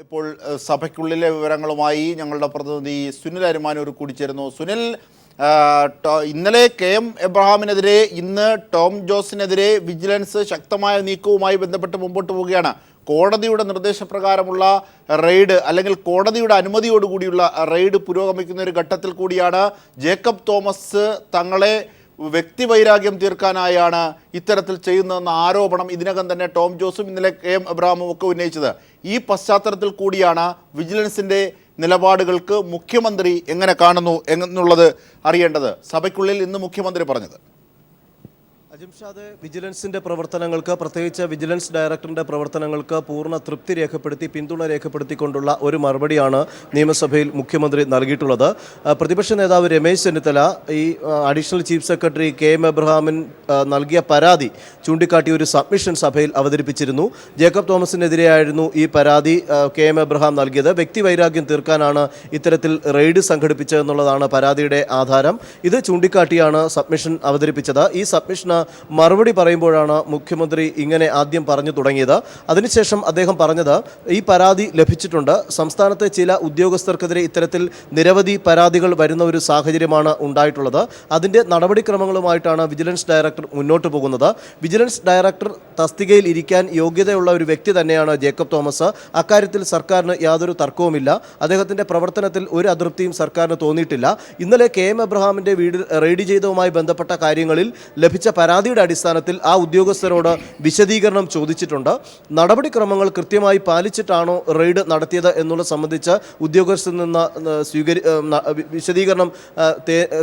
ഇപ്പോൾ സഭയ്ക്കുള്ളിലെ വിവരങ്ങളുമായി ഞങ്ങളുടെ പ്രതിനിധി സുനിൽ അരിമാനൂർ കൂടിച്ചേരുന്നു. സുനിൽ, ഇന്നലെ KM എബ്രഹാമിനെതിരെ, ഇന്ന് ടോം ജോസിനെതിരെ വിജിലൻസ് ശക്തമായ നീക്കവുമായി ബന്ധപ്പെട്ട് മുമ്പോട്ട് പോവുകയാണ്. കോടതിയുടെ നിർദ്ദേശപ്രകാരമുള്ള റെയ്ഡ്, അല്ലെങ്കിൽ കോടതിയുടെ അനുമതിയോടുകൂടിയുള്ള റെയ്ഡ് പുരോഗമിക്കുന്ന ഒരു ഘട്ടത്തിൽ കൂടിയാണ് ജേക്കബ് തോമസ് തങ്ങളെ വ്യക്തിവൈരാഗ്യം തീർക്കാനായാണ് ഇത്തരത്തിൽ ചെയ്യുന്നതെന്ന ആരോപണം ഇതിനകം തന്നെ ടോം ജോസും ഇന്നലെ KM എബ്രഹാമും ഒക്കെ ഉന്നയിച്ചത്. ഈ പശ്ചാത്തലത്തിൽ കൂടിയാണ് വിജിലൻസിൻ്റെ നിലപാടുകൾക്ക് മുഖ്യമന്ത്രി എങ്ങനെ കാണുന്നു എന്നുള്ളത് അറിയേണ്ടത്. സഭയ്ക്കുള്ളിൽ ഇന്ന് മുഖ്യമന്ത്രി പറഞ്ഞത്, അജിംഷാദ്, വിജിലൻസിൻ്റെ പ്രവർത്തനങ്ങൾക്ക്, പ്രത്യേകിച്ച് വിജിലൻസ് ഡയറക്ടറിൻ്റെ പ്രവർത്തനങ്ങൾക്ക് പൂർണ്ണ തൃപ്തി രേഖപ്പെടുത്തി, പിന്തുണ രേഖപ്പെടുത്തിക്കൊണ്ടുള്ള ഒരു മറുപടിയാണ് നിയമസഭയിൽ മുഖ്യമന്ത്രി നൽകിയിട്ടുള്ളത്. പ്രതിപക്ഷ നേതാവ് രമേശ് ചെന്നിത്തല ഈ അഡീഷണൽ ചീഫ് സെക്രട്ടറി KM എബ്രഹാമിൻ നൽകിയ പരാതി ചൂണ്ടിക്കാട്ടി ഒരു സബ്മിഷൻ സഭയിൽ അവതരിപ്പിച്ചിരുന്നു. ജേക്കബ് തോമസിനെതിരെയായിരുന്നു ഈ പരാതി KM എബ്രഹാം നൽകിയത്. വ്യക്തിവൈരാഗ്യം തീർക്കാനാണ് ഇത്തരത്തിൽ റെയ്ഡ് സംഘടിപ്പിച്ചതെന്നുള്ളതാണ് പരാതിയുടെ ആധാരം. ഇത് ചൂണ്ടിക്കാട്ടിയാണ് സബ്മിഷൻ അവതരിപ്പിച്ചത്. ഈ സബ്മിഷന് മറുപടി പറയുമ്പോഴാണ് മുഖ്യമന്ത്രി ഇങ്ങനെ ആദ്യം പറഞ്ഞു തുടങ്ങിയത്. അതിനുശേഷം അദ്ദേഹം പറഞ്ഞത്, ഈ പരാതി ലഭിച്ചിട്ടുണ്ട്, സംസ്ഥാനത്തെ ചില ഉദ്യോഗസ്ഥർക്കെതിരെ ഇത്തരത്തിൽ നിരവധി പരാതികൾ വരുന്ന ഒരു സാഹചര്യമാണ് ഉണ്ടായിട്ടുള്ളത്. അതിൻ്റെ നടപടിക്രമങ്ങളുമായിട്ടാണ് വിജിലൻസ് ഡയറക്ടർ മുന്നോട്ട് പോകുന്നത്. വിജിലൻസ് ഡയറക്ടർ തസ്തികയിൽ ഇരിക്കാൻ യോഗ്യതയുള്ള ഒരു വ്യക്തി തന്നെയാണ് ജേക്കബ് തോമസ്. അക്കാര്യത്തിൽ സർക്കാരിന് യാതൊരു തർക്കവുമില്ല. അദ്ദേഹത്തിൻ്റെ പ്രവർത്തനത്തിൽ ഒരു അതൃപ്തിയും സർക്കാരിന് തോന്നിയിട്ടില്ല. ഇന്നലെ KM എബ്രഹാമിൻ്റെ വീട് റെയ്ഡ് ചെയ്തതുമായി ബന്ധപ്പെട്ട കാര്യങ്ങളിൽ ലഭിച്ച പരാതിയുടെ അടിസ്ഥാനത്തിൽ ആ ഉദ്യോഗസ്ഥരോട് വിശദീകരണം ചോദിച്ചിട്ടുണ്ട്. നടപടിക്രമങ്ങൾ കൃത്യമായി പാലിച്ചിട്ടാണോ റെയ്ഡ് നടത്തിയത് എന്നുള്ളത് സംബന്ധിച്ച് ഉദ്യോഗസ്ഥരിൽ നിന്ന് വിശദീകരണം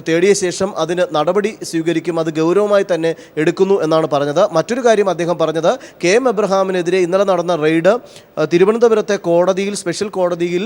തേടിയ ശേഷം അതിന് നടപടി സ്വീകരിക്കും, അത് ഗൗരവമായി തന്നെ എടുക്കുന്നു എന്നാണ് പറഞ്ഞത്. മറ്റൊരു കാര്യം അദ്ദേഹം പറഞ്ഞത്, KM എബ്രഹാമിനെതിരെ ഇന്നലെ നടന്ന റെയ്ഡ് തിരുവനന്തപുരത്തെ കോടതിയിൽ, സ്പെഷ്യൽ കോടതിയിൽ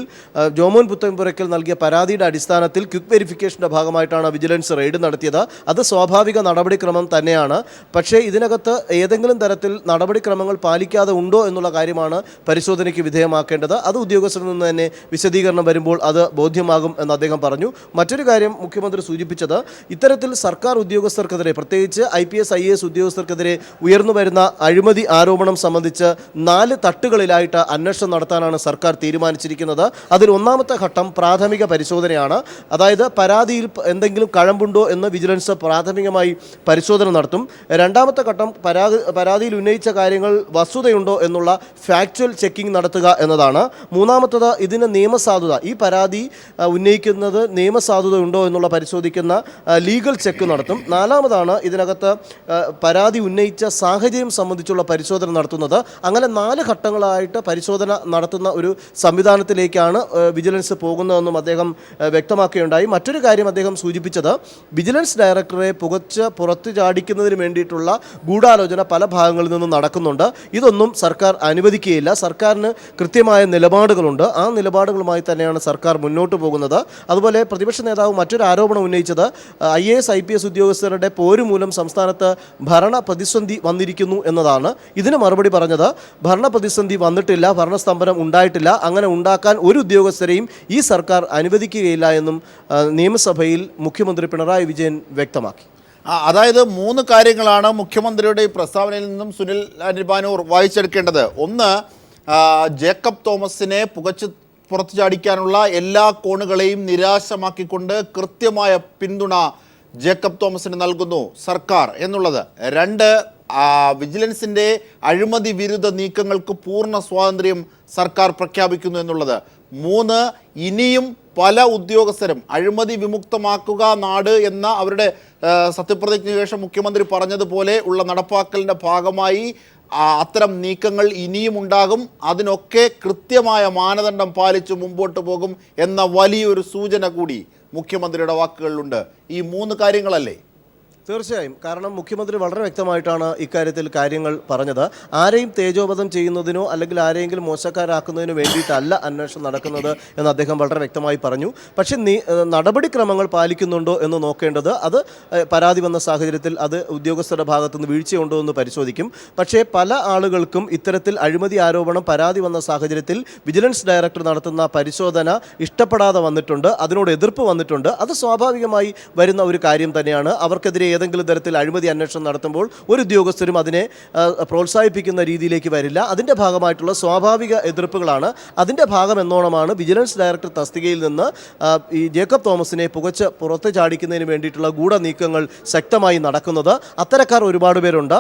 ജോമോൻ പുത്തൻപുരയ്ക്കൽ നൽകിയ പരാതിയുടെ അടിസ്ഥാനത്തിൽ ക്വിക്ക് വെരിഫിക്കേഷൻ്റെ ഭാഗമായിട്ടാണ് വിജിലൻസ് റെയ്ഡ് നടത്തിയത്. അത് സ്വാഭാവിക നടപടിക്രമം തന്നെയാണ്. പക്ഷേ ഇതിനകത്ത് ഏതെങ്കിലും തരത്തിൽ നടപടിക്രമങ്ങൾ പാലിക്കാതെ ഉണ്ടോ എന്നുള്ള കാര്യമാണ് പരിശോധനയ്ക്ക് വിധേയമാക്കേണ്ടത്. അത് ഉദ്യോഗസ്ഥരിൽ നിന്ന് തന്നെ വിശദീകരണം വരുമ്പോൾ അത് ബോധ്യമാകും എന്ന് അദ്ദേഹം പറഞ്ഞു. മറ്റൊരു കാര്യം മുഖ്യമന്ത്രി സൂചിപ്പിച്ചത്, ഇത്തരത്തിൽ സർക്കാർ ഉദ്യോഗസ്ഥർക്കെതിരെ, പ്രത്യേകിച്ച് IPS IAS ഉദ്യോഗസ്ഥർക്കെതിരെ ഉയർന്നു വരുന്ന അഴിമതി ആരോപണം സംബന്ധിച്ച് 4 തട്ടുകളിലായിട്ട് അന്വേഷണം നടത്താനാണ് സർക്കാർ തീരുമാനിച്ചിരിക്കുന്നത്. അതിൽ ഒന്നാമത്തെ ഘട്ടം പ്രാഥമിക പരിശോധനയാണ്. അതായത് പരാതിയിൽ എന്തെങ്കിലും കഴമ്പുണ്ടോ എന്ന് വിജിലൻസ് പ്രാഥമികമായി പരിശോധന നടത്തും. രണ്ടാമത്തെ ഘട്ടം പരാതിയിൽ ഉന്നയിച്ച കാര്യങ്ങൾ വസ്തുതയുണ്ടോ എന്നുള്ള ഫാക്ച്വൽ ചെക്കിംഗ് നടത്തുക എന്നതാണ്. മൂന്നാമത്തത് ഇതിന് നിയമസാധുത, ഈ പരാതി ഉന്നയിക്കുന്നത് നിയമസാധുത ഉണ്ടോ എന്നുള്ള പരിശോധിക്കുന്ന ലീഗൽ ചെക്ക് നടത്തും. നാലാമതാണ് ഇതിനകത്ത് പരാതി ഉന്നയിച്ച സാഹചര്യം സംബന്ധിച്ചുള്ള പരിശോധന നടത്തുന്നത്. അങ്ങനെ 4 ഘട്ടങ്ങളായിട്ട് പരിശോധന നടത്തുന്ന ഒരു സംവിധാനത്തിലേക്കാണ് വിജിലൻസ് പോകുന്നതെന്നും അദ്ദേഹം വ്യക്തമാക്കുകയുണ്ടായി. മറ്റൊരു കാര്യം അദ്ദേഹം സൂചിപ്പിച്ചത്, വിജിലൻസ് ഡയറക്ടറെ പുറത്തു ചാടിക്കുന്നതിന് വേണ്ടിയിട്ടുള്ള ഗൂഢാലോചന പല ഭാഗങ്ങളിൽ നിന്നും നടക്കുന്നുണ്ട്. ഇതൊന്നും സർക്കാർ അനുവദിക്കുകയില്ല. സർക്കാരിന് കൃത്യമായ നിലപാടുകളുണ്ട്. ആ നിലപാടുകളുമായി തന്നെയാണ് സർക്കാർ മുന്നോട്ട് പോകുന്നത്. അതുപോലെ പ്രതിപക്ഷ നേതാവ് മറ്റൊരു ആരോപണം ഉന്നയിച്ചത്, IAS IPS ഉദ്യോഗസ്ഥരുടെ പോര് മൂലം സംസ്ഥാനത്ത് ഭരണ പ്രതിസന്ധി വന്നിരിക്കുന്നു എന്നതാണ്. ഇതിന് മറുപടി പറഞ്ഞത്, ഭരണ പ്രതിസന്ധി വന്നിട്ടില്ല, ഭരണസ്തംഭനം ഉണ്ടായിട്ടില്ല, അങ്ങനെ ഉണ്ടാക്കാൻ ഒരു ഉദ്യോഗസ്ഥരെയും ഈ സർക്കാർ അനുവദിക്കുകയില്ല എന്നും നിയമസഭയിൽ മുഖ്യമന്ത്രി പിണറായി വിജയൻ വ്യക്തമാക്കി. അതായത് 3 കാര്യങ്ങളാണ് മുഖ്യമന്ത്രിയുടെ ഈ പ്രസ്താവനയിൽ നിന്നും സുനിൽ അരിമാനൂർ വായിച്ചെടുക്കേണ്ടത്. ഒന്ന്, ജേക്കബ് തോമസിനെ പുറത്തു ചാടിക്കാനുള്ള എല്ലാ കോണുകളെയും നിരാശമാക്കിക്കൊണ്ട് കൃത്യമായ പിന്തുണ ജേക്കബ് തോമസിന് നൽകുന്നു സർക്കാർ എന്നുള്ളത്. 2, വിജിലൻസിൻ്റെ അഴിമതി വിരുദ്ധ നീക്കങ്ങൾക്ക് പൂർണ്ണ സ്വാതന്ത്ര്യം സർക്കാർ പ്രഖ്യാപിക്കുന്നു എന്നുള്ളത്. 3, ഇനിയും പല ഉദ്യോഗസ്ഥരും അഴിമതി വിമുക്തമാക്കുക നാട് എന്ന അവരുടെ സത്യപ്രതിജ്ഞയ്ക്ക് ശേഷം മുഖ്യമന്ത്രി പറഞ്ഞതുപോലെ ഉള്ള നടപ്പാക്കലിൻ്റെ ഭാഗമായി അത്തരം നീക്കങ്ങൾ ഇനിയും ഉണ്ടാകും, അതിനൊക്കെ കൃത്യമായ മാനദണ്ഡം പാലിച്ച് മുമ്പോട്ട് പോകും എന്ന വലിയൊരു സൂചന കൂടി മുഖ്യമന്ത്രിയുടെ വാക്കുകളിലുണ്ട്. ഈ 3 കാര്യങ്ങളല്ലേ? തീർച്ചയായും. കാരണം മുഖ്യമന്ത്രി വളരെ വ്യക്തമായിട്ടാണ് ഇക്കാര്യത്തിൽ കാര്യങ്ങൾ പറഞ്ഞത്. ആരെയും തേജോവധം ചെയ്യുന്നതിനോ അല്ലെങ്കിൽ ആരെയെങ്കിലും മോശക്കാരാക്കുന്നതിനോ വേണ്ടിയിട്ടല്ല അന്വേഷണം നടക്കുന്നത് എന്ന് അദ്ദേഹം വളരെ വ്യക്തമായി പറഞ്ഞു. പക്ഷേ നടപടിക്രമങ്ങൾ പാലിക്കുന്നുണ്ടോ എന്ന് നോക്കേണ്ടത്, അത് പരാതി വന്ന സാഹചര്യത്തിൽ അത് ഉദ്യോഗസ്ഥരുടെ ഭാഗത്തുനിന്ന് വീഴ്ചയുണ്ടോ എന്ന് പരിശോധിക്കും. പക്ഷേ പല ആളുകൾക്കും ഇത്തരത്തിൽ അഴിമതി ആരോപണം പരാതി വന്ന സാഹചര്യത്തിൽ വിജിലൻസ് ഡയറക്ടർ നടത്തുന്ന പരിശോധന ഇഷ്ടപ്പെടാതെ വന്നിട്ടുണ്ട്, അതിനോട് എതിർപ്പ് വന്നിട്ടുണ്ട്. അത് സ്വാഭാവികമായി വരുന്ന ഒരു കാര്യം തന്നെയാണ്. അവർക്കെതിരെ ഏതെങ്കിലും തരത്തിൽ അഴിമതി അന്വേഷണം നടത്തുമ്പോൾ ഒരു ഉദ്യോഗസ്ഥരും അതിനെ പ്രോത്സാഹിപ്പിക്കുന്ന രീതിയിലേക്ക് വരില്ല. അതിൻ്റെ ഭാഗമായിട്ടുള്ള സ്വാഭാവിക എതിർപ്പുകളാണ്. അതിൻ്റെ ഭാഗം എന്നോണമാണ് വിജിലൻസ് ഡയറക്ടർ തസ്തികയിൽ നിന്ന് ഈ ജേക്കബ് തോമസിനെ പുറത്ത് ചാടിക്കുന്നതിന് വേണ്ടിയിട്ടുള്ള ഗൂഢനീക്കങ്ങൾ ശക്തമായി നടക്കുന്നത്. അത്തരക്കാർ ഒരുപാട് പേരുണ്ട്.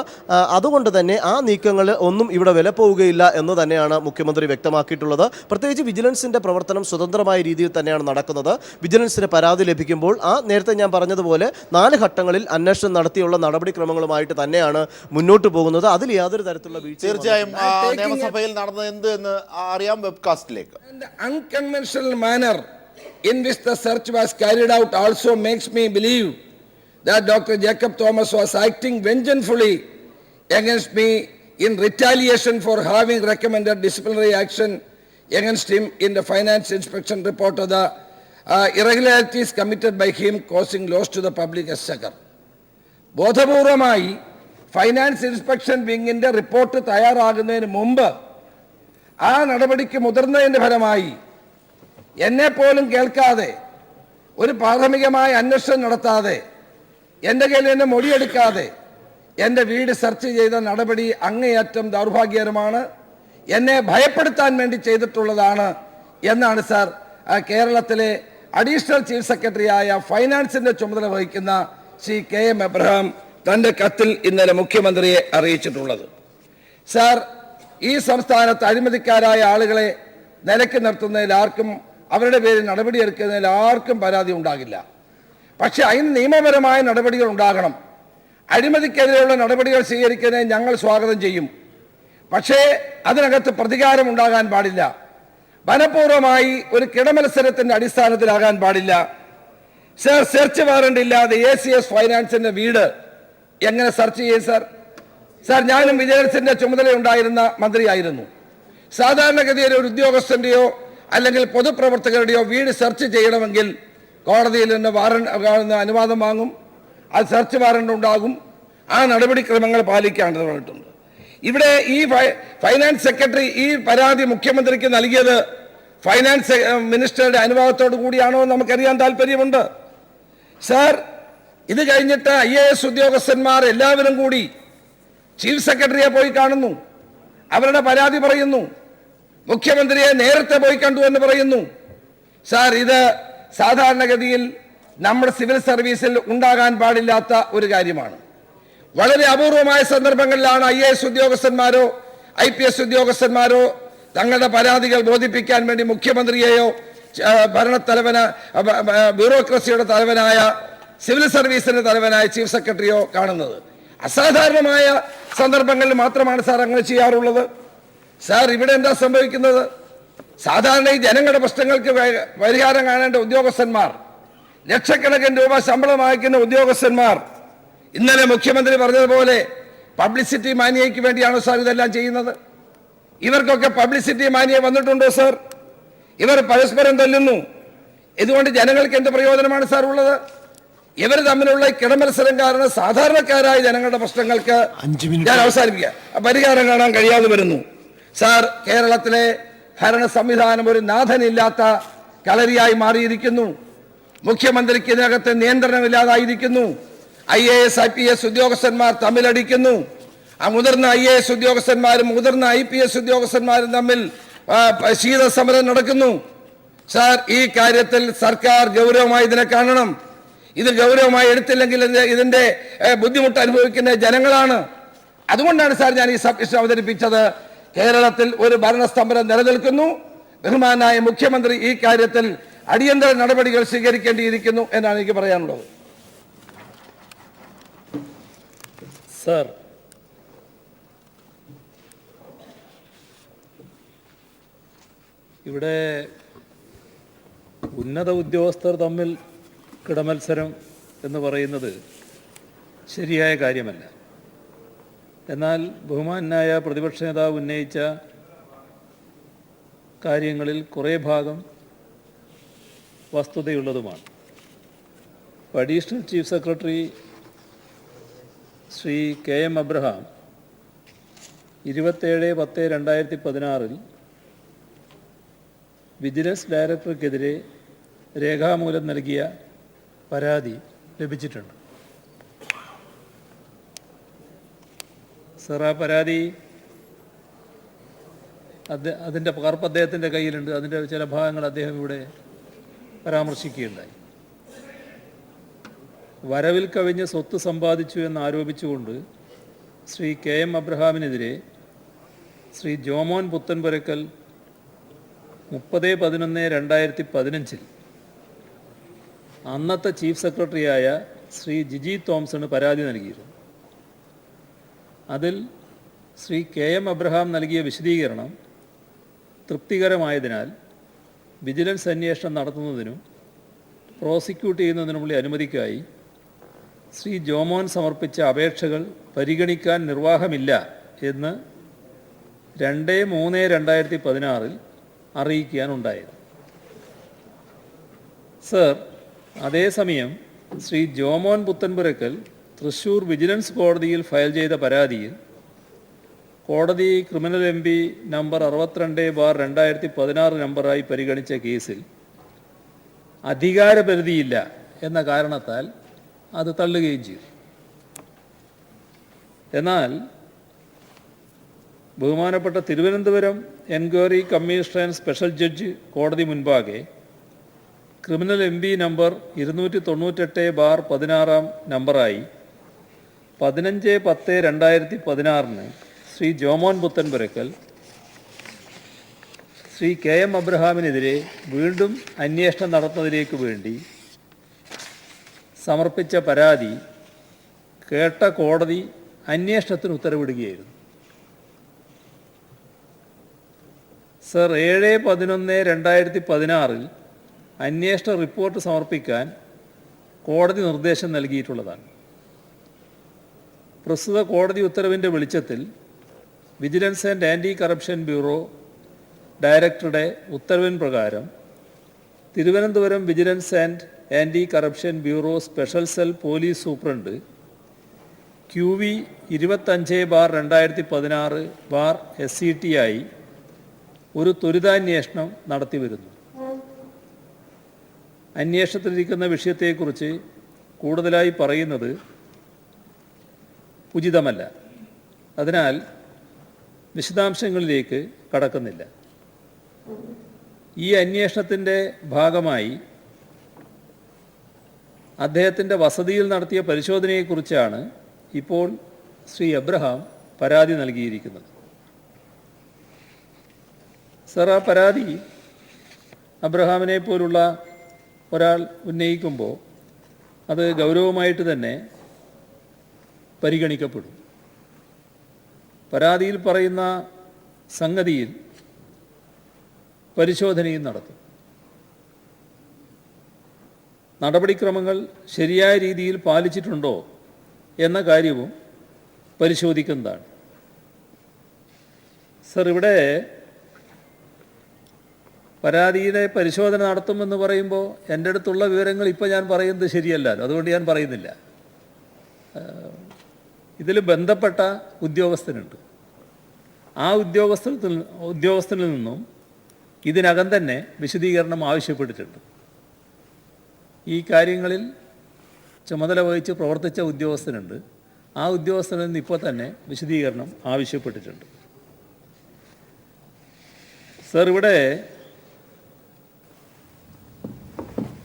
അതുകൊണ്ട് തന്നെ ആ നീക്കങ്ങൾ ഒന്നും ഇവിടെ വില പോവുകയില്ല എന്ന് തന്നെയാണ് മുഖ്യമന്ത്രി വ്യക്തമാക്കിയിട്ടുള്ളത്. പ്രത്യേകിച്ച് വിജിലൻസിൻ്റെ പ്രവർത്തനം സ്വതന്ത്രമായ രീതിയിൽ തന്നെയാണ് നടക്കുന്നത്. വിജിലൻസിന് പരാതി ലഭിക്കുമ്പോൾ നേരത്തെ ഞാൻ പറഞ്ഞതുപോലെ 4 ഘട്ടങ്ങളിൽ അന്വേഷണം നടത്തിയുള്ള നടപടിക്രമങ്ങളുമായിട്ട് തന്നെയാണ് മുന്നോട്ട് പോകുന്നത്. അതിൽ യാതൊരു തരത്തിലുള്ള വീഴ്ച തീർച്ചയായും നിയമസഭയിൽ നടന്നത് എന്ത് എന്ന് അറിയാം വെബ്കാസ്റ്റിലേക്ക്. Unconventional manner in which the search was carried out also makes me believe that Dr. Jacob Thomas was acting vengefully against me in retaliation for having recommended disciplinary action against him in the finance inspection report of the irregularities committed by him causing loss to the public exchequer. ബോധപൂർവമായി finance inspection വിങ്ങിൻ്റെ report തയ്യാറാകുന്നതിന് മുമ്പ് ആ നടപടിക്ക് മുതിർന്നതിൻ്റെ ഫലമായി എന്നെപ്പോലും കേൾക്കാതെ, ഒരു പ്രാഥമികമായ അന്വേഷണം നടത്താതെ, എൻ്റെ കയ്യിൽ നിന്ന് മൊഴിയെടുക്കാതെ എൻ്റെ വീട് സെർച്ച് ചെയ്ത നടപടി അങ്ങേയറ്റം ദൗർഭാഗ്യകരമാണ്. എന്നെ ഭയപ്പെടുത്താൻ വേണ്ടി ചെയ്തിട്ടുള്ളതാണ് എന്നാണ് സാർ കേരളത്തിലെ അഡീഷണൽ ചീഫ് സെക്രട്ടറിയായ ഫൈനാൻസിൻ്റെ ചുമതല വഹിക്കുന്ന ശ്രീ KM എബ്രഹാം തൻ്റെ കത്തിൽ ഇന്നലെ മുഖ്യമന്ത്രിയെ അറിയിച്ചിട്ടുള്ളത്. സാർ, ഈ സംസ്ഥാനത്ത് അഴിമതിക്കാരായ ആളുകളെ നിലയ്ക്ക് നിർത്തുന്നതിൽ ആർക്കും, അവരുടെ പേരിൽ നടപടിയെടുക്കുന്നതിൽ ആർക്കും പരാതി ഉണ്ടാകില്ല. പക്ഷേ അതിന് നിയമപരമായ നടപടികൾ ഉണ്ടാകണം. അഴിമതിക്കെതിരെയുള്ള നടപടികൾ സ്വീകരിക്കുന്നതിന് ഞങ്ങൾ സ്വാഗതം ചെയ്യും. പക്ഷേ അതിനകത്ത് പ്രതികാരം ഉണ്ടാകാൻ പാടില്ല. മനഃപൂർവ്വമായി ഒരു കിടമത്സരത്തിൻ്റെ അടിസ്ഥാനത്തിലാകാൻ പാടില്ല. സർ, സെർച്ച് വാറണ്ട് ഇല്ലാതെ ACS ഫൈനാൻസിൻ്റെ വീട് എങ്ങനെ സെർച്ച് ചെയ്യും സാർ? സാർ, ഞാനും വിജിലൻസിൻ്റെ ചുമതലയുണ്ടായിരുന്ന മന്ത്രിയായിരുന്നു. സാധാരണഗതിയിൽ ഒരു ഉദ്യോഗസ്ഥൻ്റെയോ അല്ലെങ്കിൽ പൊതുപ്രവർത്തകരുടെയോ വീട് സെർച്ച് ചെയ്യണമെങ്കിൽ കോടതിയിൽ നിന്ന് അനുവാദം വാങ്ങും. അത് സെർച്ച് വാറണ്ട് ഉണ്ടാകും. ആ നടപടിക്രമങ്ങൾ പാലിക്കേണ്ടതായിട്ടുണ്ട്. ഇവിടെ ഈ ഫൈനാൻസ് സെക്രട്ടറി ഈ പരാതി മുഖ്യമന്ത്രിക്ക് നൽകിയത് ഫൈനാൻസ് മിനിസ്റ്ററുടെ അനുവാദത്തോടു കൂടിയാണോ എന്ന് നമുക്കറിയാൻ താല്പര്യമുണ്ട്. സാർ, ഇത് കഴിഞ്ഞിട്ട് IAS ഉദ്യോഗസ്ഥന്മാർ എല്ലാവരും കൂടി ചീഫ് സെക്രട്ടറിയെ പോയി കാണുന്നു. അവരുടെ പരാതി പറയുന്നു. മുഖ്യമന്ത്രിയെ നേരത്തെ പോയി കണ്ടു എന്ന് പറയുന്നു. സാർ, ഇത് സാധാരണഗതിയിൽ നമ്മുടെ സിവിൽ സർവീസിൽ ഉണ്ടാകാൻ പാടില്ലാത്ത ഒരു കാര്യമാണ്. വളരെ അപൂർവമായ സന്ദർഭങ്ങളിലാണ് IAS ഉദ്യോഗസ്ഥന്മാരോ IPS ഉദ്യോഗസ്ഥന്മാരോ തങ്ങളുടെ പരാതികൾ ബോധിപ്പിക്കാൻ വേണ്ടി മുഖ്യമന്ത്രിയെയോ ബ്യൂറോക്രസിയുടെ തലവനായ സിവിൽ സർവീസിന്റെ തലവനായ ചീഫ് സെക്രട്ടറിയോ കാണുന്നത്. അസാധാരണമായ സന്ദർഭങ്ങളിൽ മാത്രമാണ് സാർ അങ്ങനെ ചെയ്യാറുള്ളത്. സാർ, ഇവിടെ എന്താ സംഭവിക്കുന്നത്? സാധാരണ ഈ ജനങ്ങളുടെ പ്രശ്നങ്ങൾക്ക് പരിഹാരം കാണേണ്ട ഉദ്യോഗസ്ഥന്മാർ, ലക്ഷക്കണക്കിന് രൂപ ശമ്പളം വാങ്ങിക്കുന്ന ഉദ്യോഗസ്ഥന്മാർ, ഇന്നലെ മുഖ്യമന്ത്രി പറഞ്ഞതുപോലെ പബ്ലിസിറ്റി മാനിയയ്ക്ക് വേണ്ടിയാണോ സാർ ഇതെല്ലാം ചെയ്യുന്നത്? ഇവർക്കൊക്കെ പബ്ലിസിറ്റി മാനിയ വന്നിട്ടുണ്ടോ സാർ? ഇവർ പരസ്പരം തല്ലുന്നു. ഇതുകൊണ്ട് ജനങ്ങൾക്ക് എന്ത് പ്രയോജനമാണ് സാർ ഉള്ളത്? ഇവർ തമ്മിലുള്ള കിടമത്സരം കാരണം സാധാരണക്കാരായ ജനങ്ങളുടെ പ്രശ്നങ്ങൾക്ക് ഞാൻ അവസാനിപ്പിക്കുക പരിഹാരം കാണാൻ കഴിയാതെ വരുന്നു. സാർ, കേരളത്തിലെ ഭരണ സംവിധാനം ഒരു നാഥനില്ലാത്ത കളരിയായി മാറിയിരിക്കുന്നു. മുഖ്യമന്ത്രിക്ക് ഇതിനകത്ത് നിയന്ത്രണമില്ലാതായിരിക്കുന്നു. IAS IPS ഉദ്യോഗസ്ഥന്മാർ തമ്മിലടിക്കുന്നു. ആ മുതിർന്ന IAS ഉദ്യോഗസ്ഥന്മാരും മുതിർന്ന IPS ഉദ്യോഗസ്ഥന്മാരും തമ്മിൽ ശീതസമരം നടക്കുന്നു. സാർ, ഈ കാര്യത്തിൽ സർക്കാർ ഗൗരവമായി ഇതിനെ കാണണം. ഇത് ഗൗരവമായി എടുത്തില്ലെങ്കിൽ ഇതിന്റെ ബുദ്ധിമുട്ട് അനുഭവിക്കുന്ന ജനങ്ങളാണ്. അതുകൊണ്ടാണ് സാർ ഞാൻ ഈ സബ്മിഷൻ അവതരിപ്പിച്ചത്. കേരളത്തിൽ ഒരു ഭരണസ്തംഭനം നിലനിൽക്കുന്നു. ബഹുമാനായ മുഖ്യമന്ത്രി ഈ കാര്യത്തിൽ അടിയന്തര നടപടികൾ സ്വീകരിക്കേണ്ടിയിരിക്കുന്നു എന്നാണ് എനിക്ക് പറയാനുള്ളത്. സർ, ഇവിടെ ഉന്നത ഉദ്യോഗസ്ഥർ തമ്മിൽ കിടമത്സരം എന്ന് പറയുന്നത് ശരിയായ കാര്യമല്ല. എന്നാൽ ബഹുമാനായ പ്രതിപക്ഷ നേതാവ് ഉന്നയിച്ച കാര്യങ്ങളിൽ കുറേ ഭാഗം വസ്തുതയുള്ളതുമാണ്. Additional chief secretary Shri KM Abraham 27/10/2016 vigilance ഡയറക്ടർക്കെതിരെ രേഖാമൂലം നൽകിയ പരാതി ലഭിച്ചിട്ടുണ്ട്. സർ, ആ പരാതി അതിൻ്റെ പകർപ്പ് അദ്ദേഹത്തിൻ്റെ കയ്യിലുണ്ട്. അതിൻ്റെ ചില ഭാഗങ്ങൾ അദ്ദേഹം ഇവിടെ പരാമർശിക്കുകയുണ്ടായി. വരവിൽ കവിഞ്ഞ് സ്വത്ത് സമ്പാദിച്ചു എന്നാരോപിച്ചുകൊണ്ട് ശ്രീ കെ എം അബ്രഹാമിനെതിരെ ശ്രീ ജോമോൻ പുത്തൻപുരക്കൽ 30/11/2015 അന്നത്തെ ചീഫ് സെക്രട്ടറിയായ ശ്രീ ജിജി തോംസണ് പരാതി നൽകിയിരുന്നു. അതിൽ ശ്രീ കെ എം അബ്രഹാം നൽകിയ വിശദീകരണം തൃപ്തികരമായതിനാൽ വിജിലൻസ് അന്വേഷണം നടത്തുന്നതിനും പ്രോസിക്യൂട്ട് ചെയ്യുന്നതിനുമുള്ള അനുമതിക്കായി ശ്രീ ജോമോൻ സമർപ്പിച്ച അപേക്ഷകൾ പരിഗണിക്കാൻ നിർവാഹമില്ല എന്ന് 2/3/2016 അറിയിക്കാനുണ്ടായത്. സർ, അതേസമയം ശ്രീ ജോമോൻ പുത്തൻപുരക്കൽ തൃശ്ശൂർ വിജിലൻസ് കോടതിയിൽ ഫയൽ ചെയ്ത പരാതിയിൽ കോടതി ക്രിമിനൽ MB നമ്പർ 62/2016 നമ്പറായി പരിഗണിച്ച കേസിൽ അധികാരപരിധിയില്ല എന്ന കാരണത്താൽ അത് തള്ളുകയും ചെയ്തു. എന്നാൽ ബഹുമാനപ്പെട്ട Thiruvananthapuram enquiry commissioner and special judge കോടതി മുൻപാകെ ക്രിമിനൽ MB നമ്പർ 298/16 നമ്പറായി 15/10/2016 ശ്രീ ജോമോൻ പുത്തൻപുരക്കൽ ശ്രീ കെ എം അബ്രഹാമിനെതിരെ വീണ്ടും അന്വേഷണം നടത്തുന്നതിലേക്ക് വേണ്ടി സമർപ്പിച്ച പരാതി കേട്ട കോടതി അന്വേഷണത്തിന് ഉത്തരവിടുകയായിരുന്നു. സർ, 7/11/2016 അന്വേഷണ റിപ്പോർട്ട് സമർപ്പിക്കാൻ കോടതി നിർദ്ദേശം നൽകിയിട്ടുള്ളതാണ്. പ്രസ്തുത കോടതി ഉത്തരവിൻ്റെ വെളിച്ചത്തിൽ vigilance and anti corruption bureau ഡയറക്ടറുടെ ഉത്തരവിൻ പ്രകാരം Thiruvananthapuram vigilance and anti corruption bureau special cell police superintendent QV 25/2016/SCT ആയി ഒരു ത്വരിതാന്വേഷണം നടത്തിവരുന്നു. അന്വേഷണത്തിലിരിക്കുന്ന വിഷയത്തെക്കുറിച്ച് കൂടുതലായി പറയുന്നത് ഉചിതമല്ല. അതിനാൽ വിശദാംശങ്ങളിലേക്ക് കടക്കുന്നില്ല. ഈ അന്വേഷണത്തിൻ്റെ ഭാഗമായി അദ്ദേഹത്തിൻ്റെ വസതിയിൽ നടത്തിയ പരിശോധനയെക്കുറിച്ചാണ് ഇപ്പോൾ ശ്രീ അബ്രഹാം പരാതി നൽകിയിരിക്കുന്നത്. സർ, ആ പരാതി അബ്രഹാമിനെ പോലുള്ള ഒരാൾ ഉന്നയിക്കുമ്പോൾ അത് ഗൗരവമായിട്ട് തന്നെ പരിഗണിക്കപ്പെടും. പരാതിയിൽ പറയുന്ന സംഗതിയിൽ പരിശോധനയും നടത്തും. നടപടിക്രമങ്ങൾ ശരിയായ രീതിയിൽ പാലിച്ചിട്ടുണ്ടോ എന്ന കാര്യവും പരിശോധിക്കുന്നതാണ്. സർ, ഇവിടെ പരാതിയുടെ പരിശോധന നടത്തുമെന്ന് പറയുമ്പോൾ എൻ്റെ അടുത്തുള്ള വിവരങ്ങൾ ഇപ്പോൾ ഞാൻ പറയുന്നത് ശരിയല്ലല്ലോ, അതുകൊണ്ട് ഞാൻ പറയുന്നില്ല. ഇതിൽ ബന്ധപ്പെട്ട ഉദ്യോഗസ്ഥനുണ്ട്. ആ ഉദ്യോഗസ്ഥനിൽ നിന്നും ഇതിനകം തന്നെ വിശദീകരണം ആവശ്യപ്പെട്ടിട്ടുണ്ട്. ഈ കാര്യങ്ങളിൽ ചുമതല വഹിച്ച് പ്രവർത്തിച്ച ഉദ്യോഗസ്ഥനുണ്ട്. ആ ഉദ്യോഗസ്ഥനിൽ നിന്ന് ഇപ്പോൾ തന്നെ വിശദീകരണം ആവശ്യപ്പെട്ടിട്ടുണ്ട്. സർ, ഇവിടെ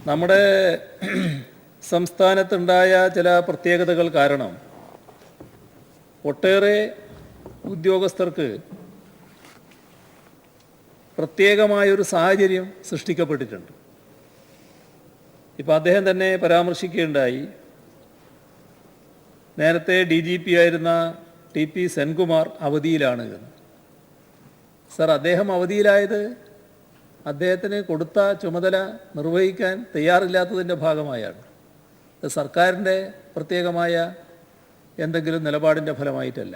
നമ്മുടെ സംസ്ഥാനത്തുണ്ടായ ചില പ്രത്യേകതകൾ കാരണം ഒട്ടേറെ ഉദ്യോഗസ്ഥർക്ക് പ്രത്യേകമായൊരു സാഹചര്യം സൃഷ്ടിക്കപ്പെട്ടിട്ടുണ്ട്. ഇപ്പോൾ അദ്ദേഹം തന്നെ പരാമർശിക്കുകയുണ്ടായി, നേരത്തെ DGP ആയിരുന്ന TP സെൻകുമാർ അവധിയിലാണ് എന്ന്. സർ, അദ്ദേഹം അവധിയിലായത് അദ്ദേഹത്തിന് കൊടുത്ത ചുമതല നിർവഹിക്കാൻ തയ്യാറില്ലാത്തതിൻ്റെ ഭാഗമായാണ്. സർക്കാരിൻ്റെ പ്രത്യേകമായ എന്തെങ്കിലും നിലപാടിൻ്റെ ഫലമായിട്ടല്ല.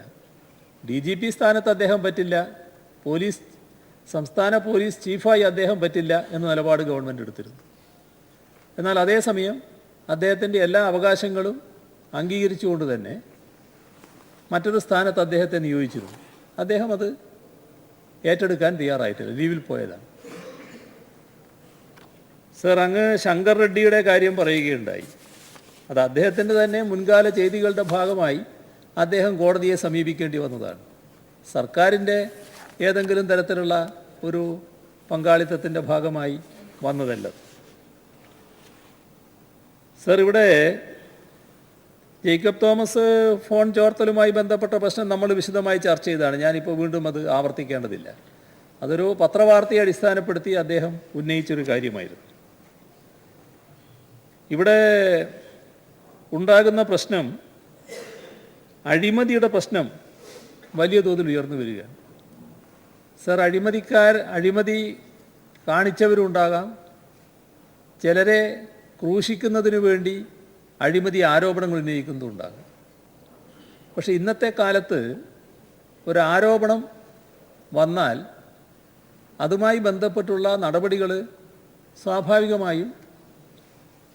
DGP സ്ഥാനത്ത് അദ്ദേഹം പറ്റില്ല, സംസ്ഥാന പോലീസ് ചീഫായി അദ്ദേഹം പറ്റില്ല എന്ന നിലപാട് ഗവൺമെൻറ് എടുത്തിരുന്നു. എന്നാൽ അതേസമയം അദ്ദേഹത്തിൻ്റെ എല്ലാ അവകാശങ്ങളും അംഗീകരിച്ചുകൊണ്ട് തന്നെ മറ്റൊരു സ്ഥാനത്ത് അദ്ദേഹത്തെ നിയോഗിച്ചിരുന്നു. അദ്ദേഹം അത് ഏറ്റെടുക്കാൻ തയ്യാറായിട്ടില്ല, ലീവിൽ പോയതാണ്. സർ, അങ്ങ് ശങ്കർ റെഡ്ഡിയുടെ കാര്യം പറയുകയുണ്ടായി. അത് അദ്ദേഹത്തിൻ്റെ തന്നെ മുൻകാല ചെയ്തികളുടെ ഭാഗമായി അദ്ദേഹം കോടതിയെ സമീപിക്കേണ്ടി വന്നതാണ്. സർക്കാരിൻ്റെ ഏതെങ്കിലും തരത്തിലുള്ള ഒരു പങ്കാളിത്തത്തിൻ്റെ ഭാഗമായി വന്നതല്ല. സർ, ഇവിടെ ജേക്കബ് തോമസ് ഫോൺ ചോർത്തലുമായി ബന്ധപ്പെട്ട പ്രശ്നം നമ്മൾ വിശദമായി ചർച്ച ചെയ്തതാണ്. ഞാനിപ്പോൾ വീണ്ടും അത് ആവർത്തിക്കേണ്ടതില്ല. അതൊരു പത്രവാർത്തയെ അടിസ്ഥാനപ്പെടുത്തി അദ്ദേഹം ഉന്നയിച്ചൊരു കാര്യമായിരുന്നു. ഇവിടെ ഉണ്ടാകുന്ന പ്രശ്നം, അഴിമതിയുടെ പ്രശ്നം വലിയ തോതിൽ ഉയർന്നു വരികയാണ്. സർ, അഴിമതി കാണിച്ചവരുണ്ടാകാം, ചിലരെ ക്രൂശിക്കുന്നതിന് വേണ്ടി അഴിമതി ആരോപണങ്ങൾ ഉന്നയിക്കുന്നതുണ്ടാകും. പക്ഷേ ഇന്നത്തെ കാലത്ത് ഒരു ആരോപണം വന്നാൽ അതുമായി ബന്ധപ്പെട്ടുള്ള നടപടികൾ സ്വാഭാവികമായും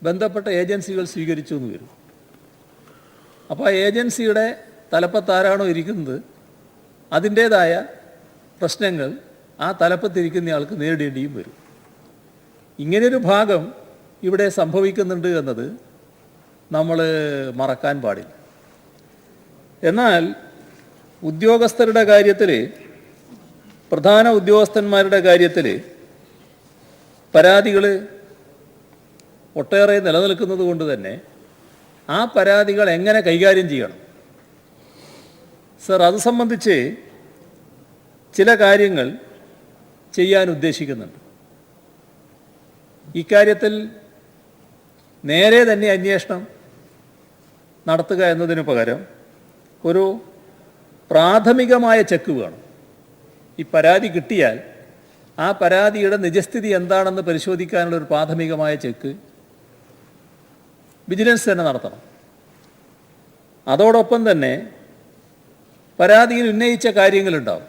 ബന്ധപ്പെട്ട ഏജൻസികൾ സ്വീകരിച്ചു എന്ന് വരും. അപ്പോൾ ആ ഏജൻസിയുടെ തലപ്പത്താരാണോ ഇരിക്കുന്നത് അതിൻ്റേതായ പ്രശ്നങ്ങൾ ആ തലപ്പത്തിരിക്കുന്നയാൾക്ക് നേരിടേണ്ടിയും വരും. ഇങ്ങനെയൊരു ഭാഗം ഇവിടെ സംഭവിക്കുന്നുണ്ട് എന്നത് നമ്മൾ മറക്കാൻ പാടില്ല. എന്നാൽ ഉദ്യോഗസ്ഥരുടെ കാര്യത്തിൽ, പ്രധാന ഉദ്യോഗസ്ഥന്മാരുടെ കാര്യത്തിൽ പരാതികൾ ഒട്ടേറെ നിലനിൽക്കുന്നത് കൊണ്ട് തന്നെ ആ പരാതികൾ എങ്ങനെ കൈകാര്യം ചെയ്യണം? സർ, അത് സംബന്ധിച്ച് ചില കാര്യങ്ങൾ ചെയ്യാൻ ഉദ്ദേശിക്കുന്നുണ്ട്. ഇക്കാര്യത്തിൽ നേരെ തന്നെ അന്വേഷണം നടത്തുക എന്നതിന് പകരം ഒരു പ്രാഥമികമായ ചെക്ക് വേണം. ഈ പരാതി കിട്ടിയാൽ ആ പരാതിയുടെ നിജസ്ഥിതി എന്താണെന്ന് പരിശോധിക്കാനുള്ള ഒരു പ്രാഥമികമായ ചെക്ക് വിജിലൻസ് തന്നെ നടത്തണം. അതോടൊപ്പം തന്നെ പരാതിയിൽ ഉന്നയിച്ച കാര്യങ്ങളുണ്ടാവും.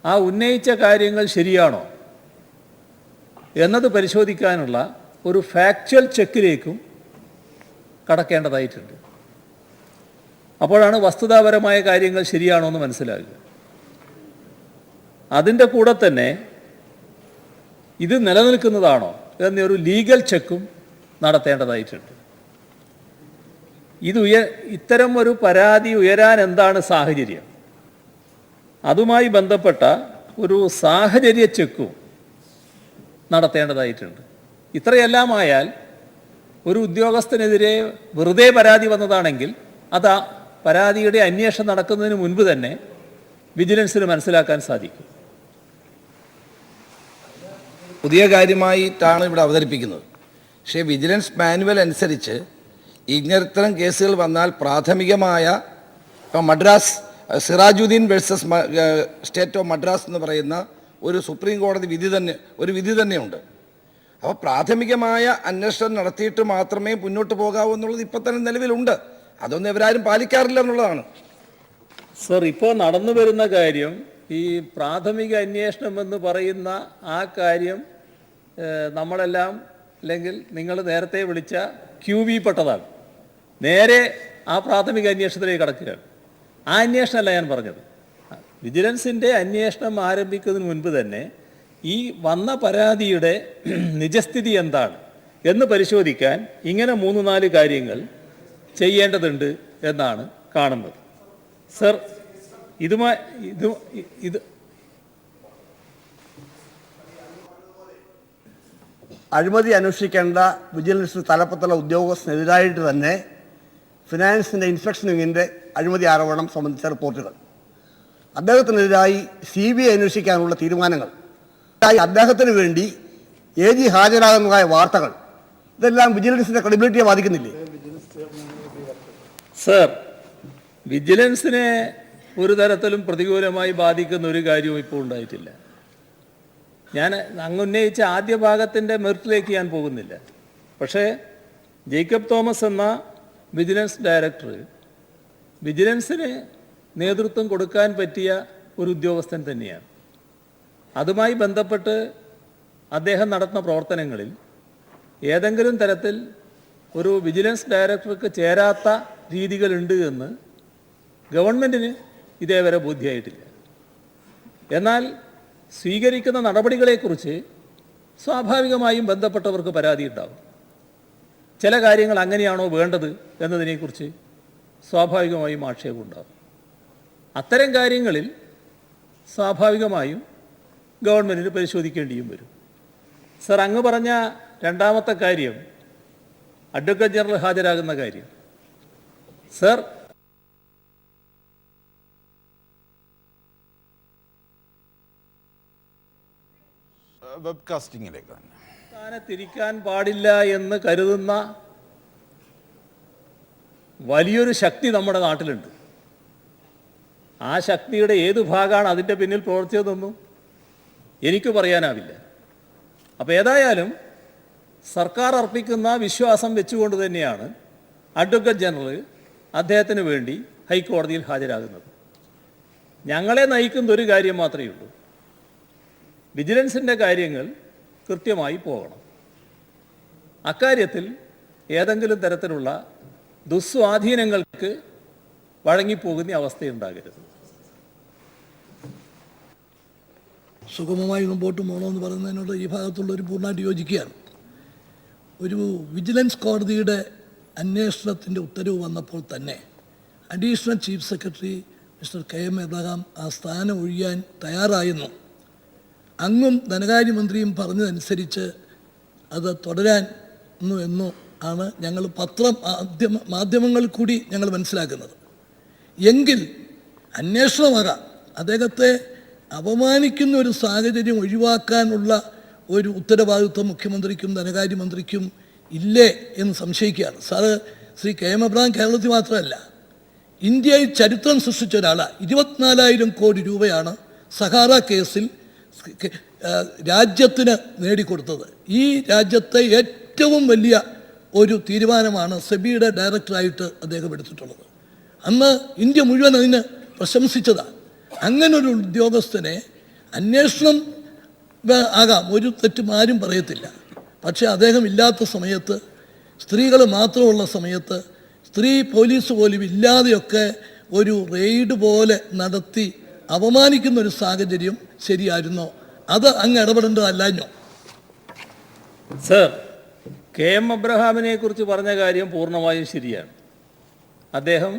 ആ ഉന്നയിച്ച കാര്യങ്ങൾ ശരിയാണോ എന്നത് പരിശോധിക്കാനുള്ള ഒരു ഫാക്ച്വൽ ചെക്കിലേക്കും കടക്കേണ്ടതായിട്ടുണ്ട്. അപ്പോഴാണ് വസ്തുതാപരമായ കാര്യങ്ങൾ ശരിയാണോ എന്ന് മനസ്സിലാകുക. അതിൻ്റെ കൂടെ തന്നെ ഇത് നിലനിൽക്കുന്നതാണോ എന്നൊരു ലീഗൽ ചെക്കും നടത്തേണ്ടതായിട്ടുണ്ട്. ഇത്തരം ഒരു പരാതി ഉയരാൻ എന്താണ് സാഹചര്യം, അതുമായി ബന്ധപ്പെട്ട ഒരു സാഹചര്യ ചെക്കും നടത്തേണ്ടതായിട്ടുണ്ട്. ഇത്രയെല്ലാമായാൽ ഒരു ഉദ്യോഗസ്ഥനെതിരെ വെറുതെ പരാതി വന്നതാണെങ്കിൽ അത് ആ പരാതിയുടെ അന്വേഷണം നടക്കുന്നതിന് മുൻപ് തന്നെ വിജിലൻസിന് മനസ്സിലാക്കാൻ സാധിക്കും. പുതിയ കാര്യമായിട്ടാണ് ഇവിടെ അവതരിപ്പിക്കുന്നത്. പക്ഷേ വിജിലൻസ് മാനുവൽ അനുസരിച്ച് ഇത്തരം കേസുകൾ വന്നാൽ പ്രാഥമികമായ, ഇപ്പം Madras Sirajuddin versus state of Madras എന്ന് പറയുന്ന ഒരു സുപ്രീം കോടതി വിധി തന്നെയുണ്ട്. അപ്പോൾ പ്രാഥമികമായ അന്വേഷണം നടത്തിയിട്ട് മാത്രമേ മുന്നോട്ട് പോകാവൂ എന്നുള്ളത് ഇപ്പം തന്നെ നിലവിലുണ്ട്. അതൊന്നും ഇവരാരും പാലിക്കാറില്ല എന്നുള്ളതാണ്. സർ, ഇപ്പോൾ നടന്നു വരുന്ന കാര്യം, ഈ പ്രാഥമിക അന്വേഷണം എന്ന് പറയുന്ന ആ കാര്യം നമ്മളെല്ലാം, അല്ലെങ്കിൽ നിങ്ങൾ നേരത്തെ വിളിച്ച QV പെട്ടതാണ്. നേരെ ആ പ്രാഥമിക അന്വേഷണത്തിലേക്ക് കടക്കുകയാണ്. ആ അന്വേഷണമല്ല ഞാൻ പറഞ്ഞത്. വിജിലൻസിൻ്റെ അന്വേഷണം ആരംഭിക്കുന്നതിന് മുൻപ് തന്നെ ഈ വന്ന പരാതിയുടെ നിജസ്ഥിതി എന്താണ് എന്ന് പരിശോധിക്കാൻ ഇങ്ങനെ 3-4 കാര്യങ്ങൾ ചെയ്യേണ്ടതുണ്ട് എന്നാണ് കാണുന്നത്. സർ, അഴിമതി അന്വേഷിക്കേണ്ട വിജിലൻസ് തലപ്പത്തുള്ള ഉദ്യോഗസ്ഥനെതിരായിട്ട് തന്നെ ഫിനാൻസിൻ്റെ ഇൻസ്പെക്ഷൻ വിങ്ങിൻ്റെ അഴിമതി ആരോപണം സംബന്ധിച്ച റിപ്പോർട്ടുകൾ, അദ്ദേഹത്തിനെതിരായി CBI അന്വേഷിക്കാനുള്ള തീരുമാനങ്ങൾ, അദ്ദേഹത്തിന് വേണ്ടി AG ഹാജരാകുന്നതായ വാർത്തകൾ, ഇതെല്ലാം വിജിലൻസിൻ്റെ ക്രെഡിബിലിറ്റിയെ ബാധിക്കുന്നില്ലേ? സർ, വിജിലൻസിനെ ഒരു തരത്തിലും പ്രതികൂലമായി ബാധിക്കുന്ന ഒരു കാര്യവും ഇപ്പോൾ ഉണ്ടായിട്ടില്ല. ഞാൻ അങ്ങ് ഉന്നയിച്ച ആദ്യ ഭാഗത്തിൻ്റെ മെറിറ്റിലേക്ക് ഞാൻ പോകുന്നില്ല. പക്ഷേ ജേക്കബ് തോമസ് എന്ന വിജിലൻസ് ഡയറക്ടർ വിജിലൻസിന് നേതൃത്വം കൊടുക്കാൻ പറ്റിയ ഒരു ഉദ്യോഗസ്ഥൻ തന്നെയാണ്. അതുമായി ബന്ധപ്പെട്ട് അദ്ദേഹം നടത്തുന്ന പ്രവർത്തനങ്ങളിൽ ഏതെങ്കിലും തരത്തിൽ ഒരു വിജിലൻസ് ഡയറക്ടർക്ക് ചേരാത്ത രീതികളുണ്ട് എന്ന് ഗവൺമെൻറ്റിന് ഇതേവരെ ബോധ്യമായിട്ടില്ല. എന്നാൽ സ്വീകരിക്കുന്ന നടപടികളെക്കുറിച്ച് സ്വാഭാവികമായും ബന്ധപ്പെട്ടവർക്ക് പരാതി ഉണ്ടാകും. ചില കാര്യങ്ങൾ അങ്ങനെയാണോ വേണ്ടത് എന്നതിനെക്കുറിച്ച് സ്വാഭാവികമായും ആക്ഷേപമുണ്ടാകും. അത്തരം കാര്യങ്ങളിൽ സ്വാഭാവികമായും ഗവൺമെൻറ്റിന് പരിശോധിക്കേണ്ടിയും വരും. സർ, അങ്ങ് പറഞ്ഞ രണ്ടാമത്തെ കാര്യം, അഡ്വക്കേറ്റ് ജനറൽ ഹാജരാകുന്ന കാര്യം, സർ, വെബ്കാസ്റ്റിങ്ങിലേക്ക് തന്നെ സ്ഥാനത്തിരിക്കാൻ പാടില്ല എന്ന് കരുതുന്ന വലിയൊരു ശക്തി നമ്മുടെ നാട്ടിലുണ്ട്. ആ ശക്തിയുടെ ഏത് ഭാഗമാണ് അതിൻ്റെ പിന്നിൽ പ്രവർത്തിച്ചതെന്നൊന്നും എനിക്ക് പറയാനാവില്ല. അപ്പോൾ ഏതായാലും സർക്കാർ അർപ്പിക്കുന്ന വിശ്വാസം വെച്ചുകൊണ്ട് തന്നെയാണ് അഡ്വക്കേറ്റ് ജനറൽ അദ്ദേഹത്തിന് വേണ്ടി ഹൈക്കോടതിയിൽ ഹാജരാകുന്നത്. ഞങ്ങളെ നയിക്കുന്ന ഒരു കാര്യം മാത്രമേ ഉള്ളൂ, വിജിലൻസിൻ്റെ കാര്യങ്ങൾ കൃത്യമായി പോകണം. അക്കാര്യത്തിൽ ഏതെങ്കിലും തരത്തിലുള്ള ദുസ്വാധീനങ്ങൾക്ക് വഴങ്ങിപ്പോകുന്ന അവസ്ഥയുണ്ടാകരുത്. സുഗമമായി മുമ്പോട്ട് പോകണമെന്ന് പറയുന്നതിനോട് ഈ ഭാഗത്തുള്ളവർ പൂർണ്ണമായിട്ട് യോജിക്കുകയാണ്. ഒരു വിജിലൻസ് കോടതിയുടെ അന്വേഷണത്തിൻ്റെ ഉത്തരവ് വന്നപ്പോൾ തന്നെ additional chief secretary mister KM Abraham ആ സ്ഥാനം ഒഴിയാൻ തയ്യാറായെന്നു അങ്ങും ധനകാര്യമന്ത്രിയും പറഞ്ഞതനുസരിച്ച് അത് തുടരാൻ എന്നോ ആണ് ഞങ്ങൾ മാധ്യമങ്ങൾ കൂടി ഞങ്ങൾ മനസ്സിലാക്കുന്നത്. എങ്കിൽ അന്വേഷണമാകാം, അദ്ദേഹത്തെ അപമാനിക്കുന്ന ഒരു സാഹചര്യം ഒഴിവാക്കാനുള്ള ഒരു ഉത്തരവാദിത്വം മുഖ്യമന്ത്രിക്കും ധനകാര്യമന്ത്രിക്കും ഇല്ലേ എന്ന് സംശയിക്കുകയാണ്. സാറ് ശ്രീ KM എബ്രഹാം കേരളത്തിൽ മാത്രമല്ല, ഇന്ത്യയിൽ ചരിത്രം സൃഷ്ടിച്ച ഒരാളാണ്. 24,000 കോടി രൂപയാണ് സഹാറ കേസിൽ രാജ്യത്തിന് നേടിക്കൊടുത്തത്. ഈ രാജ്യത്തെ ഏറ്റവും വലിയ ഒരു തീരുമാനമാണ് സെബിയുടെ ഡയറക്ടറായിട്ട് അദ്ദേഹം എടുത്തിട്ടുള്ളത്. അന്ന് ഇന്ത്യ മുഴുവൻ അതിന് പ്രശംസിച്ചതാണ്. അങ്ങനൊരു ഉദ്യോഗസ്ഥനെ അന്വേഷണം ആകാം, ഒരു തെറ്റും ആരും പറയത്തില്ല. പക്ഷേ അദ്ദേഹം ഇല്ലാത്ത സമയത്ത്, സ്ത്രീകൾ മാത്രമുള്ള സമയത്ത്, സ്ത്രീ പോലീസ് പോലും ഇല്ലാതെയൊക്കെ ഒരു റെയ്ഡ് പോലെ നടത്തി അപമാനിക്കുന്ന ഒരു സാഹചര്യം ശരിയായിരുന്നോ? അത് അങ്ങ് ഇടപെടേണ്ടതല്ലോ? സർ, KM എബ്രഹാമിനെ കുറിച്ച് പറഞ്ഞ കാര്യം പൂർണ്ണമായും ശരിയാണ്. അദ്ദേഹം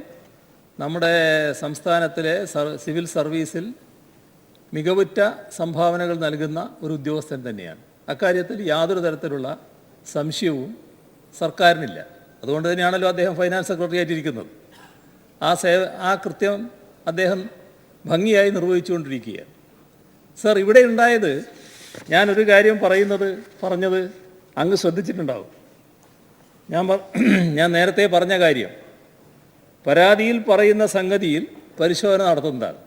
നമ്മുടെ സംസ്ഥാനത്തിലെ സിവിൽ സർവീസിൽ മികവുറ്റ സംഭാവനകൾ നൽകുന്ന ഒരു ഉദ്യോഗസ്ഥൻ തന്നെയാണ്. അക്കാര്യത്തിൽ യാതൊരു തരത്തിലുള്ള സംശയവും സർക്കാരിനില്ല. അതുകൊണ്ട് തന്നെയാണല്ലോ അദ്ദേഹം ഫൈനാൻസ് സെക്രട്ടറി ആയിട്ടിരിക്കുന്നത്. ആ കൃത്യം അദ്ദേഹം ഭംഗിയായി നിർവഹിച്ചുകൊണ്ടിരിക്കുകയാണ്. സർ, ഇവിടെ ഉണ്ടായത്, ഞാനൊരു കാര്യം പറഞ്ഞത് അങ്ങ് ശ്രദ്ധിച്ചിട്ടുണ്ടാവും. ഞാൻ നേരത്തെ പറഞ്ഞ കാര്യം, പരാതിയിൽ പറയുന്ന സംഗതിയിൽ പരിശോധന നടത്തുന്നതാണ്.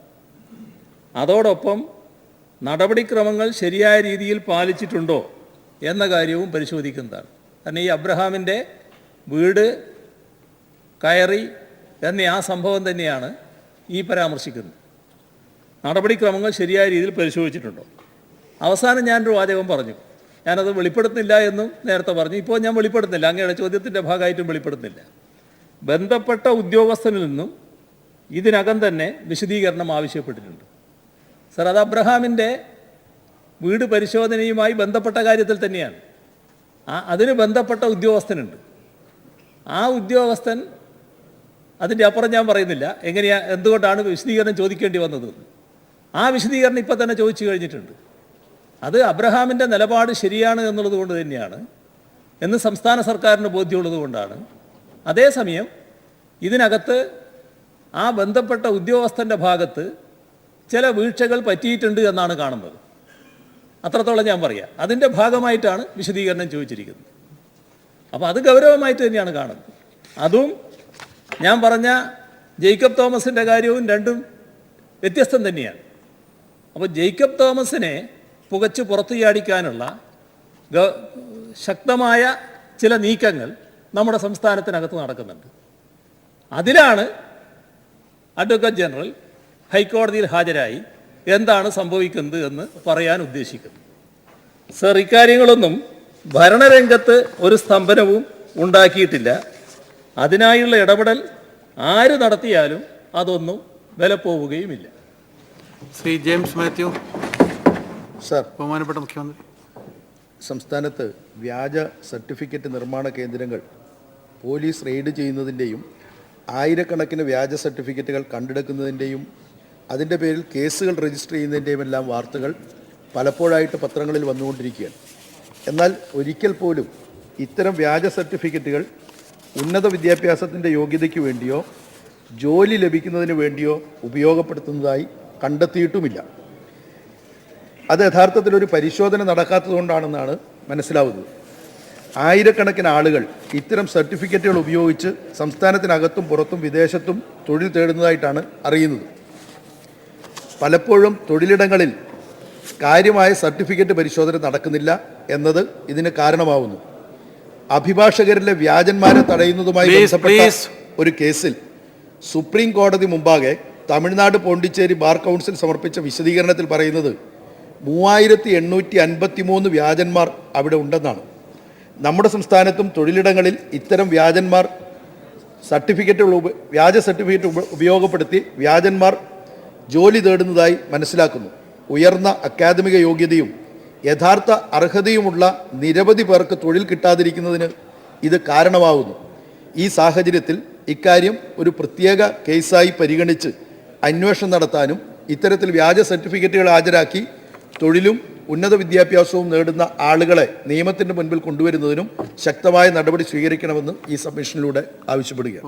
അതോടൊപ്പം നടപടിക്രമങ്ങൾ ശരിയായ രീതിയിൽ പാലിച്ചിട്ടുണ്ടോ എന്ന കാര്യവും പരിശോധിക്കുന്നതാണ്. കാരണം ഈ അബ്രഹാമിൻ്റെ വീട് കയറി എന്ന ആ സംഭവം തന്നെയാണ് ഈ പരാമർശിക്കുന്നത്. നടപടിക്രമങ്ങൾ ശരിയായ രീതിയിൽ പരിശോധിച്ചിട്ടുണ്ടോ? അവസാനം ഞാനൊരു വാചകം പറഞ്ഞു, ഞാനത് വെളിപ്പെടുത്തുന്നില്ല എന്നും നേരത്തെ പറഞ്ഞു. ഇപ്പോൾ ഞാൻ വെളിപ്പെടുത്തുന്നില്ല, അങ്ങയുടെ ചോദ്യത്തിൻ്റെ ഭാഗമായിട്ടും വെളിപ്പെടുത്തുന്നില്ല. ബന്ധപ്പെട്ട ഉദ്യോഗസ്ഥനിൽ നിന്നും ഇതിനകം തന്നെ വിശദീകരണം ആവശ്യപ്പെട്ടിട്ടുണ്ട്. സർ, അത് അബ്രഹാമിൻ്റെ വീട് പരിശോധനയുമായി ബന്ധപ്പെട്ട കാര്യത്തിൽ തന്നെയാണ്. അതിന് ബന്ധപ്പെട്ട ഉദ്യോഗസ്ഥനുണ്ട്. ആ ഉദ്യോഗസ്ഥൻ, അതിൻ്റെ അപ്പുറം ഞാൻ പറയുന്നില്ല എന്തുകൊണ്ടാണ് വിശദീകരണം ചോദിക്കേണ്ടി വന്നത്. ആ വിശദീകരണം ഇപ്പം തന്നെ ചോദിച്ചു കഴിഞ്ഞിട്ടുണ്ട്. അത് അബ്രഹാമിൻ്റെ നിലപാട് ശരിയാണ് എന്നുള്ളത് കൊണ്ട് തന്നെയാണ്, എന്ന് സംസ്ഥാന സർക്കാരിന് ബോധ്യമുള്ളത് കൊണ്ടാണ്. അതേസമയം ഇതിനകത്ത് ആ ബന്ധപ്പെട്ട ഉദ്യോഗസ്ഥൻ്റെ ഭാഗത്ത് ചില വീഴ്ചകൾ പറ്റിയിട്ടുണ്ട് എന്നാണ് കാണുന്നത്. അത്രത്തോളം ഞാൻ പറയാം. അതിൻ്റെ ഭാഗമായിട്ടാണ് വിശദീകരണം ചോദിച്ചിരിക്കുന്നത്. അപ്പോൾ അത് ഗൗരവമായിട്ട് തന്നെയാണ് കാണുന്നത്. അതും ഞാൻ പറഞ്ഞ ജേക്കബ് തോമസിൻ്റെ കാര്യവും രണ്ടും വ്യത്യസ്തം തന്നെയാണ്. അപ്പോൾ ജേക്കബ് തോമസിനെ പുകച്ച് പുറത്തു ചാടിക്കാനുള്ള ശക്തമായ ചില നീക്കങ്ങൾ നമ്മുടെ സംസ്ഥാനത്തിനകത്ത് നടക്കുന്നുണ്ട്. അതിലാണ് അഡ്വക്കേറ്റ് ജനറൽ ഹൈക്കോടതിയിൽ ഹാജരായി എന്താണ് സംഭവിക്കുന്നത് എന്ന് പറയാൻ ഉദ്ദേശിക്കുന്നത്. സർ, ഇക്കാര്യങ്ങളൊന്നും ഭരണരംഗത്ത് ഒരു സ്തംഭനവും ഉണ്ടാക്കിയിട്ടില്ല. അതിനായുള്ള ഇടപെടൽ ആര് നടത്തിയാലും അതൊന്നും വിലപ്പോവുകയുമില്ല. ശ്രീ ജെയിംസ് മാത്യു. സർ, ബഹുമാനപ്പെട്ട മുഖ്യമന്ത്രി, സംസ്ഥാനത്ത് വ്യാജ സർട്ടിഫിക്കറ്റ് നിർമ്മാണ കേന്ദ്രങ്ങൾ പോലീസ് റെയ്ഡ് ചെയ്യുന്നതിൻ്റെയും ആയിരക്കണക്കിന് വ്യാജ സർട്ടിഫിക്കറ്റുകൾ കണ്ടെടുക്കുന്നതിൻ്റെയും അതിൻ്റെ പേരിൽ കേസുകൾ രജിസ്റ്റർ ചെയ്യുന്നതിൻ്റെയും എല്ലാം വാർത്തകൾ പലപ്പോഴായിട്ട് പത്രങ്ങളിൽ വന്നുകൊണ്ടിരിക്കുകയാണ്. എന്നാൽ ഒരിക്കൽ പോലും ഇത്തരം വ്യാജ സർട്ടിഫിക്കറ്റുകൾ ഉന്നത വിദ്യാഭ്യാസത്തിൻ്റെ യോഗ്യതയ്ക്ക് വേണ്ടിയോ ജോലി ലഭിക്കുന്നതിന് വേണ്ടിയോ ഉപയോഗപ്പെടുത്തുന്നതായി കണ്ടെത്തിയിട്ടുമില്ല. അത് യഥാർത്ഥത്തിലൊരു പരിശോധന നടക്കാത്തതുകൊണ്ടാണെന്നാണ് മനസ്സിലാവുന്നത്. ആയിരക്കണക്കിന് ആളുകൾ ഇത്തരം സർട്ടിഫിക്കറ്റുകൾ ഉപയോഗിച്ച് സംസ്ഥാനത്തിനകത്തും പുറത്തും വിദേശത്തും തൊഴിൽ തേടുന്നതായിട്ടാണ് അറിയുന്നത്. പലപ്പോഴും തൊഴിലിടങ്ങളിൽ കാര്യമായ സർട്ടിഫിക്കറ്റ് പരിശോധന നടക്കുന്നില്ല എന്നത് ഇതിന് കാരണമാവുന്നു. അഭിഭാഷകരിലെ വ്യാജന്മാരെ തടയുന്നതുമായി ബന്ധപ്പെട്ട ഒരു കേസിൽ സുപ്രീം കോടതി മുമ്പാകെ തമിഴ്നാട് പോണ്ടിച്ചേരി ബാർ കൗൺസിൽ സമർപ്പിച്ച വിശദീകരണത്തിൽ പറയുന്നത് 3853 വ്യാജന്മാർ അവിടെ ഉണ്ടെന്നാണ്. നമ്മുടെ സംസ്ഥാനത്തും തൊഴിലിടങ്ങളിൽ ഇത്തരം വ്യാജ സർട്ടിഫിക്കറ്റ് ഉപയോഗപ്പെടുത്തി വ്യാജന്മാർ ജോലി തേടുന്നതായി മനസ്സിലാക്കുന്നു. ഉയർന്ന അക്കാദമിക യോഗ്യതയും യഥാർത്ഥ അർഹതയുമുള്ള നിരവധി പേർക്ക് തൊഴിൽ കിട്ടാതിരിക്കുന്നതിന് ഇത് കാരണമാകുന്നു. ഈ സാഹചര്യത്തിൽ ഇക്കാര്യം ഒരു പ്രത്യേക കേസായി പരിഗണിച്ച് അന്വേഷണം നടത്താനും ഇത്തരത്തിൽ വ്യാജ സർട്ടിഫിക്കറ്റുകൾ ഹാജരാക്കി തൊഴിലും ഉന്നത വിദ്യാഭ്യാസവും നേടുന്ന ആളുകളെ നിയമത്തിൻ്റെ മുൻപിൽ കൊണ്ടുവരുന്നതിനും ശക്തമായ നടപടി സ്വീകരിക്കണമെന്ന് ഈ സബ്മിഷനിലൂടെ ആവശ്യപ്പെടുകയാണ്.